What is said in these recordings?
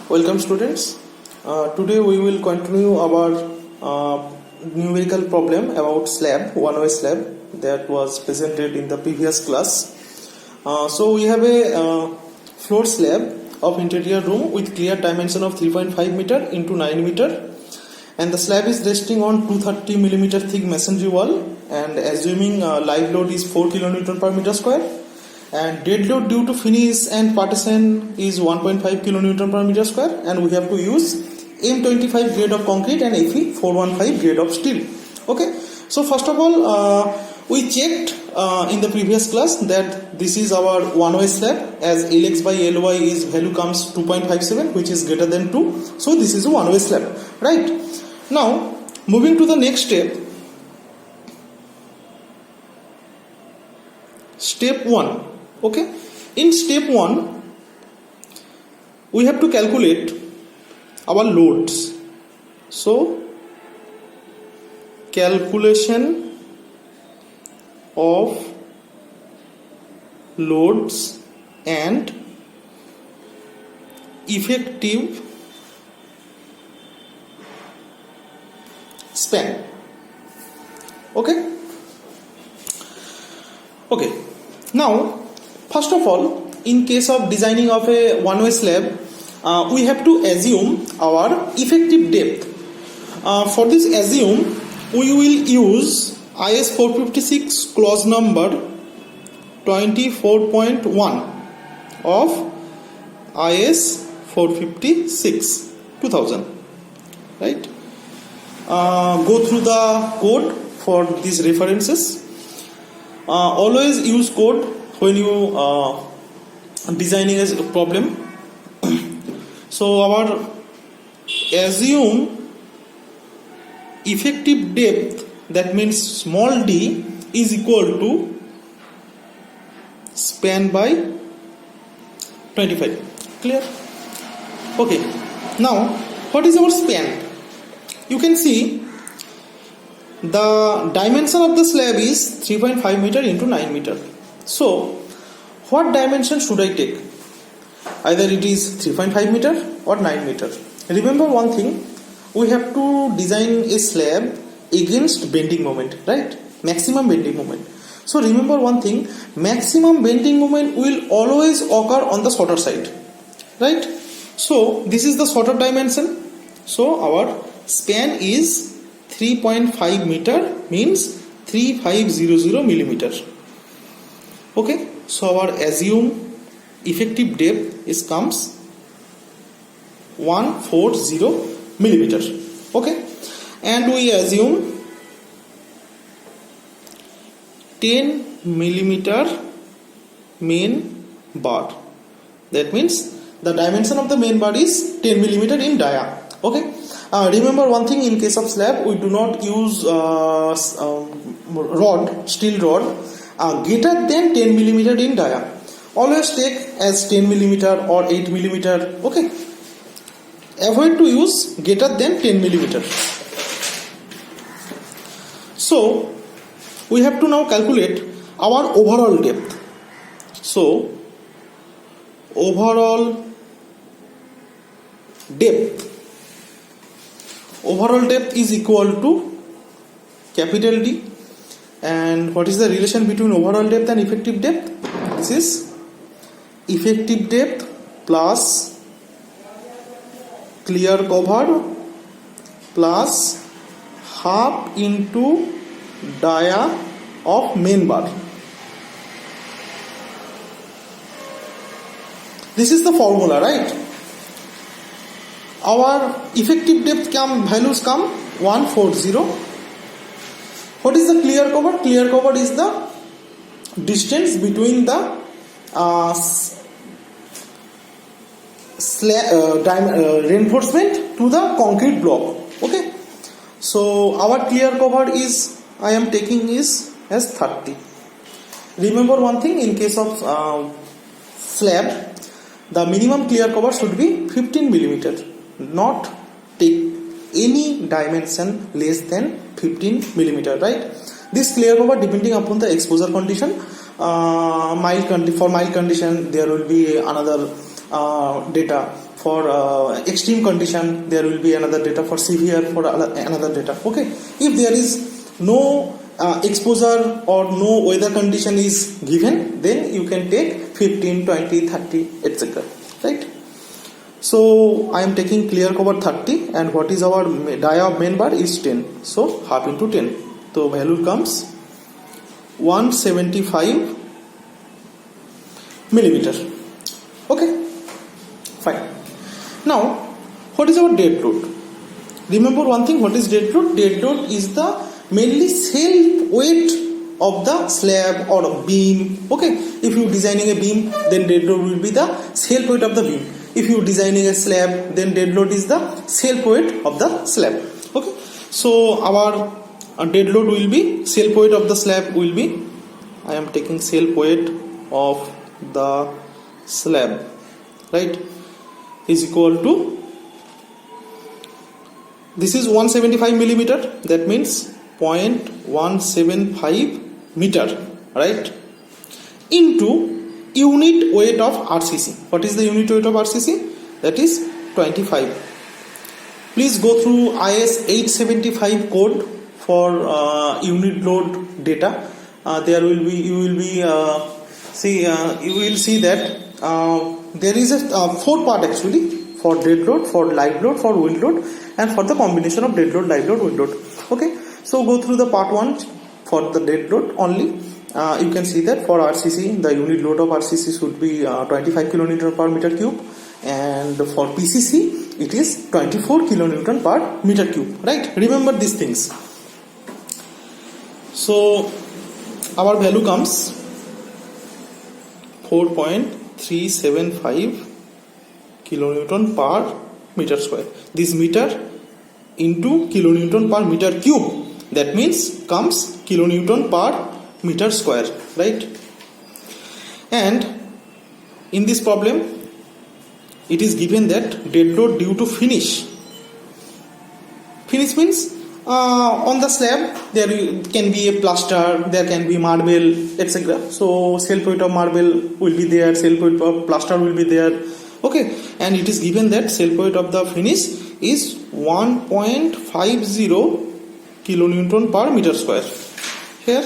Welcome students. Today we will continue our numerical problem about slab, one-way slab that was presented in the previous class. So we have a floor slab of interior room with clear dimension of 3.5 meter into 9 meter, and the slab is resting on 230 millimeter thick masonry wall, and assuming live load is 4 kilonewton per meter square, and dead load due to finish and partition is 1.5 kilonewton per meter square, and we have to use M25 grade of concrete and Fe 415 grade of steel. Okay, so first of all we checked in the previous class that this is our one-way slab, as Lx by Ly is value comes 2.57, which is greater than 2, so this is a one-way slab, right? Now moving to the next step 1. Okay, in step 1 we have to calculate our loads. So calculation of loads and effective span. Okay, now first of all, in case of designing of a one-way slab, we have to assume our effective depth. For this assume, we will use IS 456 clause number 24.1 of IS 456 2000, right? Go through the code for these references. Always use code when you designing a problem. So our assume effective depth, that means small d, is equal to span by 25. Clear? Okay, now what is our span? You can see the dimension of the slab is 3.5 meter into 9 meter. So what dimension should I take? Either it is 3.5 meter or 9 meter. Remember one thing, we have to design a slab against bending moment, right? Maximum bending moment. So remember one thing, maximum bending moment will always occur on the shorter side, right? So this is the shorter dimension. So our span is 3.5 meter, means 3500 millimeter. Okay, so our assume effective depth is comes 140 millimeter. Okay, and we assume 10 millimeter main bar. That means the dimension of the main bar is 10 millimeter in dia. Okay, remember one thing, in case of slab we do not use steel rod greater than 10 millimeter in dia. Always take as 10 millimeter or 8 millimeter. Okay, avoid to use greater than 10 millimeter. So we have to now calculate our overall depth. So overall depth is equal to capital D. And what is the relation between overall depth and effective depth? This is effective depth plus clear cover plus half into dia of main bar. This is the formula, right? Our effective depth values come 140. What is the clear cover? Clear cover is the distance between the reinforcement to the concrete block. Okay, so our clear cover is, I am taking is as 30. Remember one thing, in case of slab, the minimum clear cover should be 15 millimeter, not take any dimension less than 15 millimeter, right? This clear cover depending upon the exposure condition. For mild condition there will be another data. for extreme condition, there will be another data, for severe for another data. Okay, if there is no exposure or no weather condition is given, then you can take 15, 20, 30, etc. Right? So I am taking clear cover 30, and what is our dia main bar is 10. So half into 10. So value comes 175 millimeter. Okay, fine. Now, what is our dead load? Remember one thing, what is dead load? Dead load is the mainly self weight of the slab or beam. Okay, if you designing a beam, then dead load will be the self weight of the beam. If you designing a slab, then dead load is the self weight of the slab. Okay, so our dead load will be self weight of the slab will be, I am taking self weight of the slab, right, is equal to, this is 175 millimeter, that means 0.175 meter, right, into unit weight of RCC. What is the unit weight of RCC? That is 25. Please go through IS 875 code for unit load data. There will be, you will see that there is a 4 part actually, for dead load, for live load, for wind load, and for the combination of dead load, live load, wind load. Okay, so go through the part 1 for the dead load only. You can see that for RCC, the unit load of RCC should be 25 kilonewton per meter cube, and for PCC it is 24 kilonewton per meter cube, right? Remember these things. So our value comes 4.375 kilonewton per meter square. This meter into kilonewton per meter cube, that means comes kilonewton per meter square, right? And in this problem it is given that dead load due to finish means on the slab there can be a plaster, there can be marble, etc. So self weight of marble will be there, self weight of plaster will be there. Okay, and it is given that self weight of the finish is 1.50 kilonewton per meter square. Here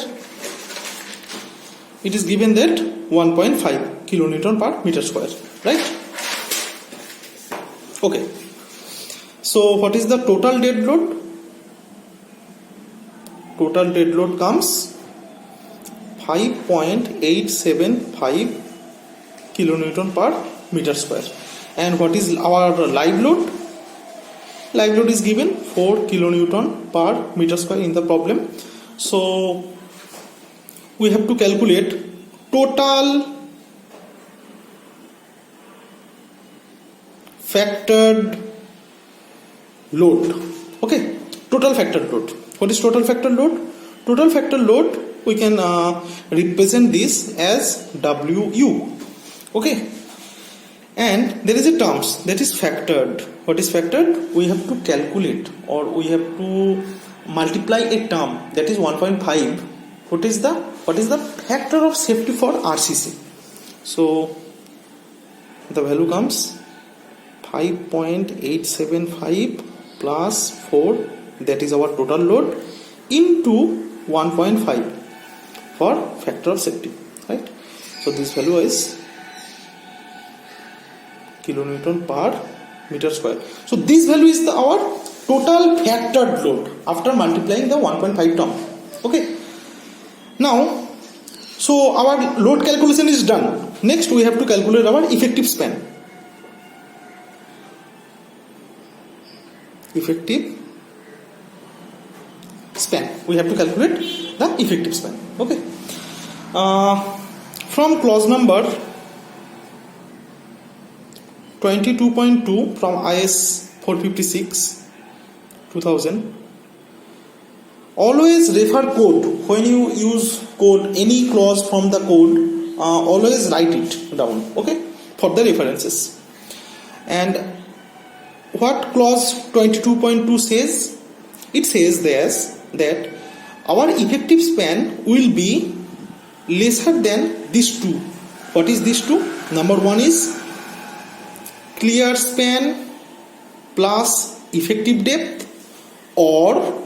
it is given that 1.5 kilonewton per meter square, right? Okay, so what is the total dead load? Total dead load comes 5.875 kilonewton per meter square. And what is our live load? Live load is given 4 kilonewton per meter square in the problem. So we have to calculate total factored load. Okay, total factored load. What is total factored load? Total factored load, we can represent this as WU. Okay, and there is a terms that is factored. What is factored? We have to calculate, or we have to multiply a term, that is 1.5. What is the factor of safety for RCC? So the value comes 5.875 plus 4, that is our total load, into 1.5 for factor of safety, right? So this value is kilonewton per meter square. So this value is our total factored load after multiplying the 1.5 term. Okay, now so our load calculation is done. Next we have to calculate our effective span. Effective span, we have to calculate the effective span. Okay, from clause number 22.2 from IS 456 2000, always refer code. When you use code, any clause from the code, always write it down, okay, for the references. And what clause 22.2 says? It says this, that our effective span will be lesser than these two. What is these two? Number one is clear span plus effective depth or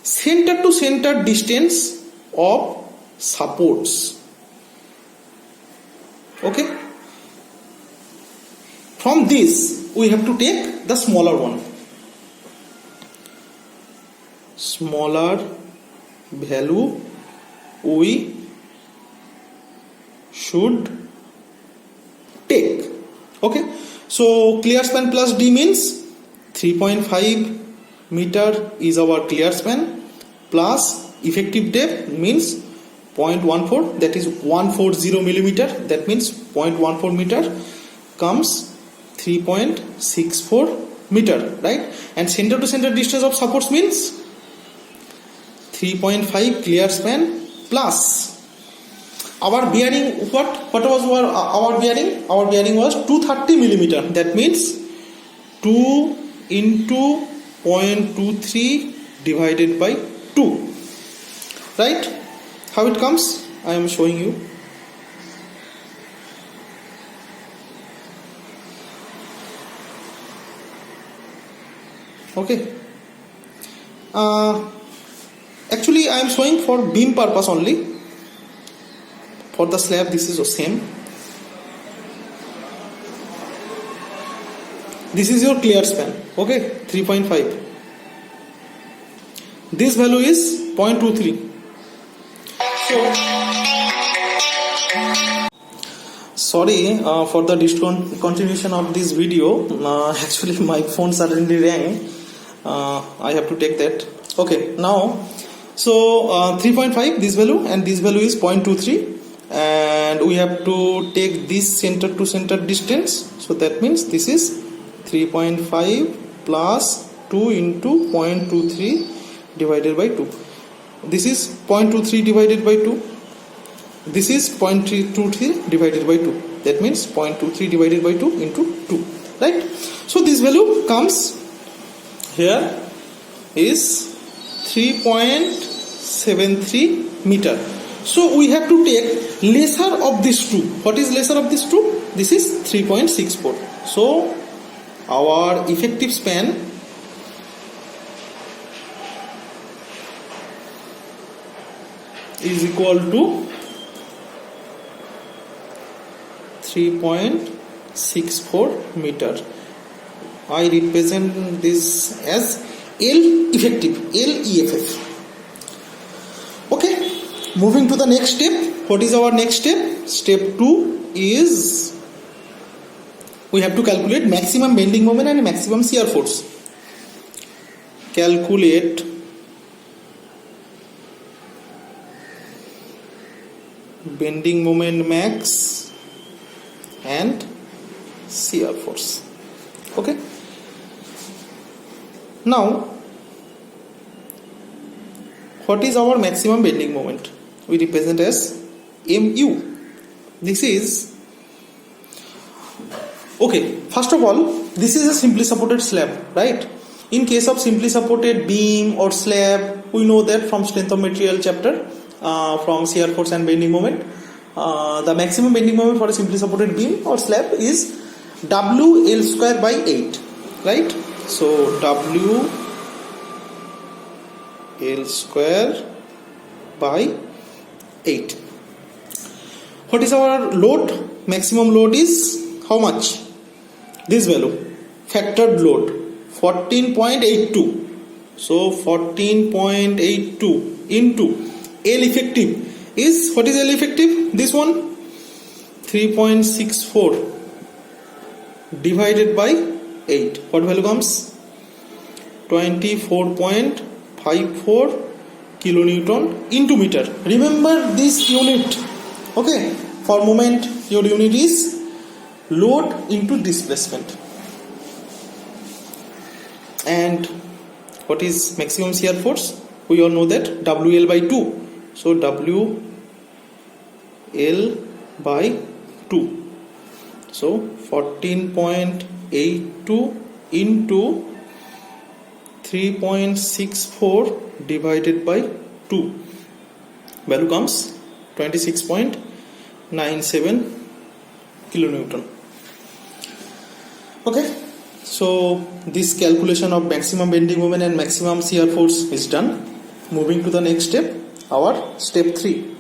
center to center distance of supports. Okay, from this we have to take the smaller one. Smaller value we should take. Okay, so clear span plus D means 3.5 meter is our clear span, plus effective depth means 0.14, that is 140 millimeter, that means 0.14 meter comes 3.64 meter, right? And center to center distance of supports means 3.5 clear span plus our bearing. What was our bearing? Our bearing was 230 millimeter, that means 2 into 0.23 divided by 2, right? How it comes, I am showing you. Okay, actually I am showing for beam purpose only. For the slab this is the same. This is your clear span, okay, 3.5. This value is 0.23. So sorry for the discontinuation of this video. Actually my phone suddenly rang. I have to take that. Okay, now so 3.5 this value and this value is 0.23, and we have to take this center to center distance. So that means this is 3.5 plus 2 into 0.23 divided by 2. This is 0.23 divided by 2. This is 0.23 divided by 2. That means 0.23 divided by 2 into 2. Right? So this value comes here is 3.73 meter. So we have to take lesser of these two. What is lesser of these two? This is 3.64. So our effective span is equal to 3.64 meter. I represent this as L effective, LEFF. Okay, moving to the next step. What is our next step? Step 2 is we have to calculate maximum bending moment and maximum shear force. Calculate bending moment max and shear force. Okay, now what is our maximum bending moment? We represent as MU. This is okay. First of all, this is a simply supported slab, right? In case of simply supported beam or slab, we know that from strength of material chapter, from shear force and bending moment, the maximum bending moment for a simply supported beam or slab is WL square by 8, right? So WL square by 8. What is our load? Maximum load is how much? This value, factored load 14.82. So 14.82 into L effective is, what is L effective? This one, 3.64 divided by 8. What value comes? 24.54 kilonewton into meter. Remember this unit. Okay, for moment your unit is load into displacement. And what is maximum shear force? We all know that WL by 2. So WL by 2. So 14.82 into 3.64 divided by 2. Value comes 26.97 kilonewton. Okay, so this calculation of maximum bending moment and maximum shear force is done. Moving to the next step, our step 3.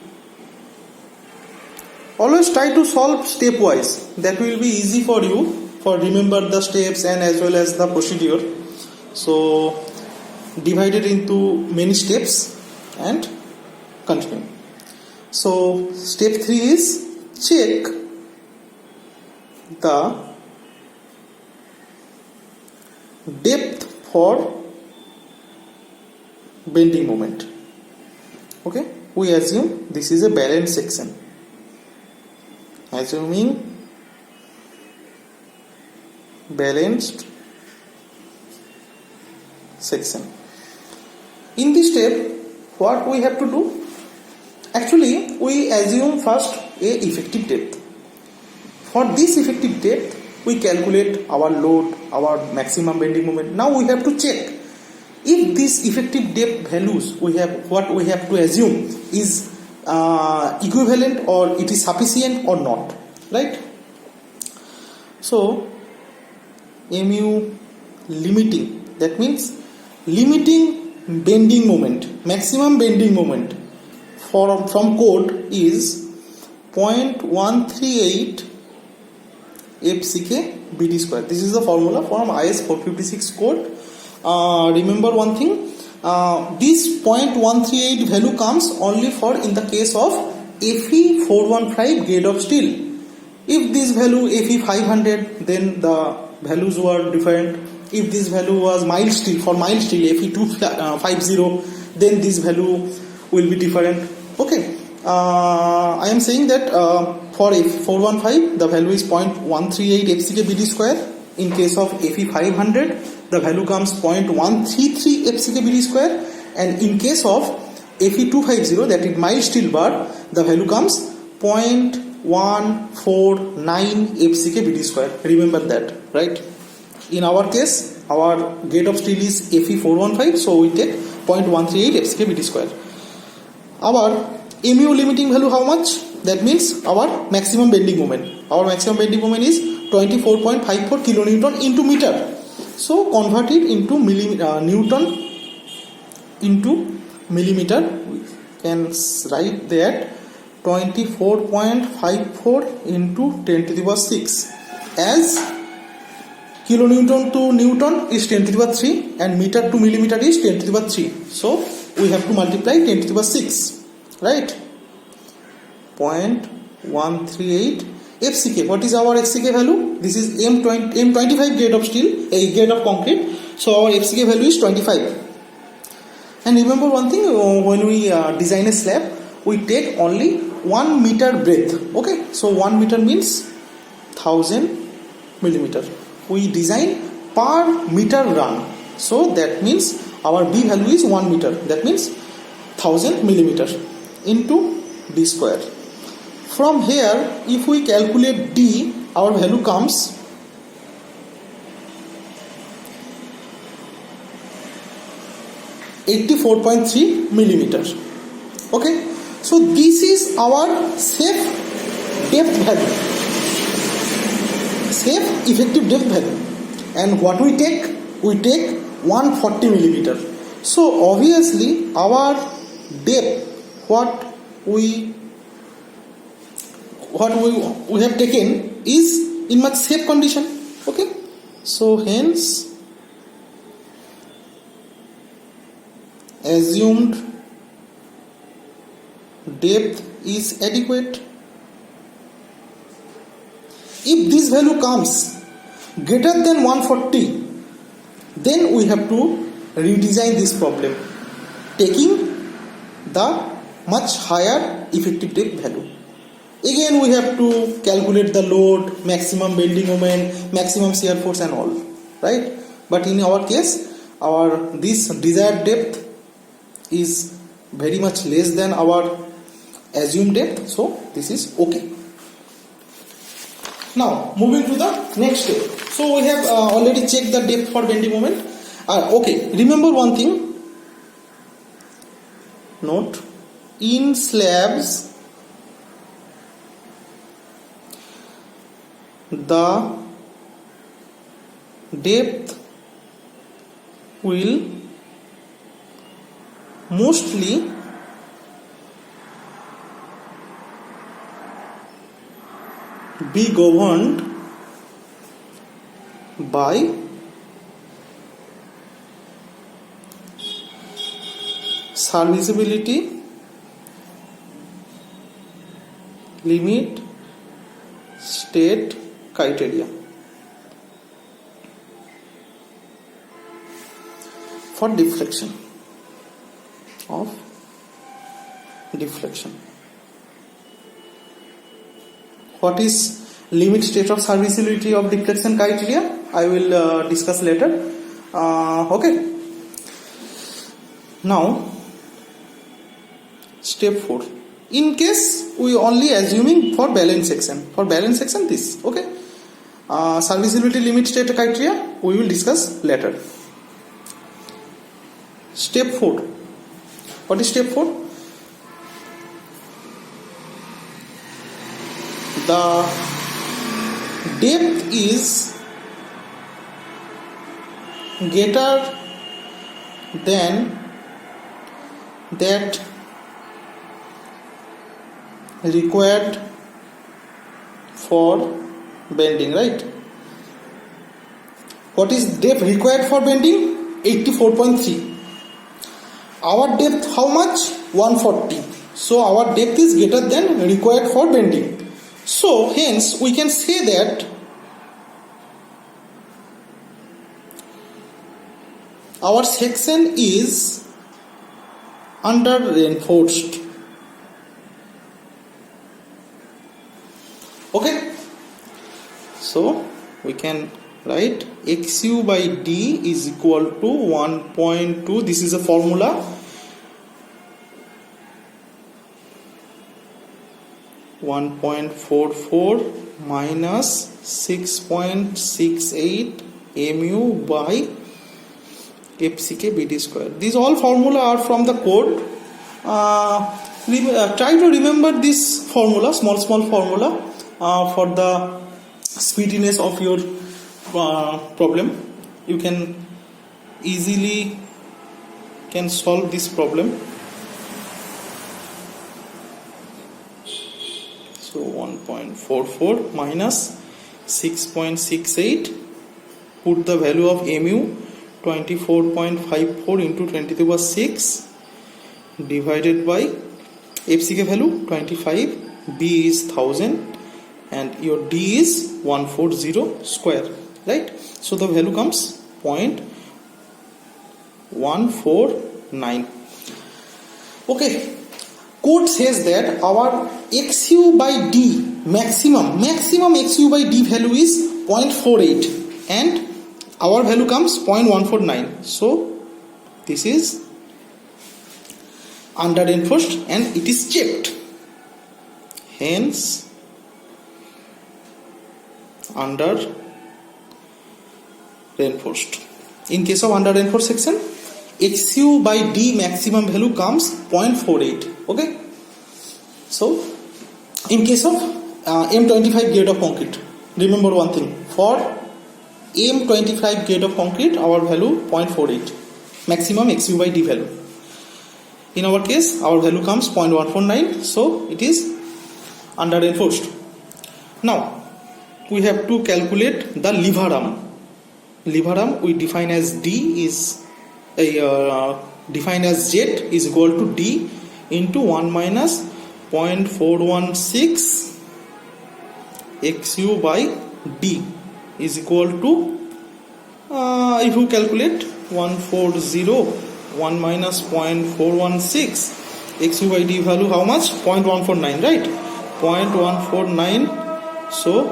Always try to solve stepwise. That will be easy for you for remember the steps and as well as the procedure. So divide it into many steps and continue. So step 3 is check the depth for bending moment. Okay, we assume this is a balanced section. Assuming balanced section. In this step, what we have to do? Actually, we assume first a effective depth. For this effective depth, we calculate our load, our maximum bending moment. Now we have to check if this effective depth values we have to assume is equivalent or it is sufficient or not, right? So mu limiting, that means limiting bending moment, maximum bending moment from code is 0.138 FCK BD square. This is the formula from IS 456 code. Remember one thing, this 0.138 value comes only for in the case of Fe 415 grade of steel. If this value Fe 500, then the values were different. If this value was mild steel, for mild steel Fe 250, then this value will be different. Okay, I am saying that for Fe 415 the value is 0.138 FCK BD square. In case of Fe 500, the value comes 0.133 FCK BD square, and in case of Fe 250, that is mild steel bar, the value comes 0.149 FCK BD square. Remember that, right? In our case, our grade of steel is Fe 415, so we take 0.138 FCK BD square. Our mu limiting value how much? That means our maximum bending moment. Our maximum bending moment is 24.54 kilonewton into meter. So convert it into Newton into millimeter. We can write that 24.54 into 10 to the power 6, as kilonewton to Newton is 10 to the power 3 and meter to millimeter is 10 to the power 3. So we have to multiply 10 to the power 6, right? 0.138 FCK. What is our FCK value? This is M25 grade of steel, a grade of concrete. So our FCK value is 25. And remember one thing, when we design a slab, we take only 1 meter breadth. Okay, so 1 meter means 1000 millimeter. We design per meter run. So that means our B value is 1 meter. That means 1000 millimeter into D square. From here, if we calculate D, our value comes 84.3 millimeters. Okay, so this is our safe depth value, safe effective depth value. And what we take? We take 140 millimeter. So obviously our depth, what we have taken is in much safe condition. Okay, so hence assumed depth is adequate. If this value comes greater than 140, then we have to redesign this problem, taking the much higher effective depth value. Again we have to calculate the load, maximum bending moment, maximum shear force and all, right? But in our case, this desired depth is very much less than our assumed depth, so this is okay. Now moving to the next step. So we have already checked the depth for bending moment. Okay, remember one thing, note, in slabs the depth will mostly be governed by serviceability limit state criteria. For deflection. What is limit state of serviceability of deflection criteria? I will discuss later. Okay. Now, step 4. In case we only assuming for balance section. For balance section this. Okay. Serviceability limit state criteria we will discuss later. Step 4. What is step 4? The depth is greater than that required for bending, right? What is depth required for bending? 84.3. Our depth how much? 140. So our depth is greater than required for bending. So hence we can say that our section is under reinforced. Okay. So we can write XU by D is equal to 1.2. This is a formula. 1.44 minus 6.68 mu by FCK BD square. These all formula are from the code. Try to remember this formula, small formula for the speediness of your problem. You can easily solve this problem. So 1.44 minus 6.68, put the value of mu 24.54 into 10 to the power 6 divided by FCK value 25, B is 1000 and your D is 140 square, right? So the value comes 0.149. Okay. Code says that our XU by D maximum XU by D value is 0.48 and our value comes 0.149. So this is under reinforced and it is checked. Hence under reinforced. In case of under reinforced section, XU by D maximum value comes 0.48. Okay. So in case of M25 grade of concrete, remember one thing, for M25 grade of concrete our value 0.48 maximum XU by D value. In our case our value comes 0.149, so it is under reinforced. Now we have to calculate the lever arm. Lever arm we define as D is defined as Z is equal to D into 1 minus 0.416 XU by D is equal to if you calculate 140 1 minus 0.416 XU by D value how much? 0.149, right? 0.149, so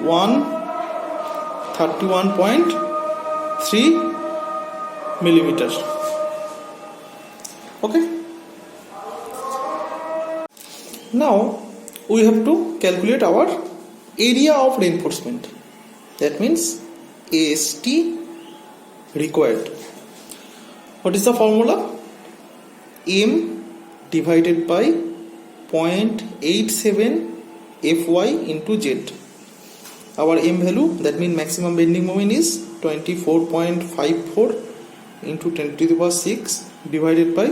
131.3 millimeters. Okay. Now we have to calculate our area of reinforcement. That means AST required. What is the formula? M divided by 0.87 Fy into Z. our M value, that means maximum bending moment is 24.54 into 10 to the power 6 divided by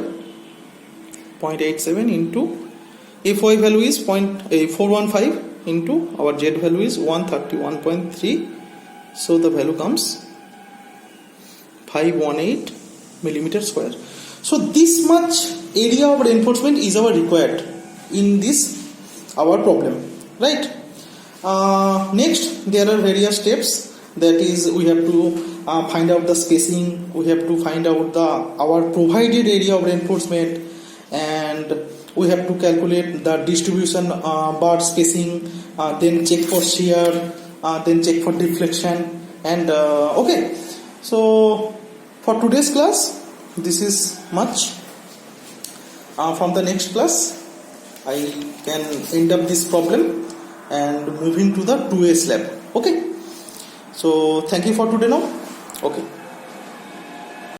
0.87 into Fy value is 415 into our Z value is 131.3, so the value comes 518 millimeter square. So this much area of reinforcement is our required in this our problem, right? Next, there are various steps, that is we have to find out the spacing, we have to find out our provided area of reinforcement, and we have to calculate the distribution bar spacing, then check for shear, then check for deflection, and okay. So for today's class this is much. From the next class I can end up this problem and moving to the 2A slab. Okay, so thank you for today now. Okay.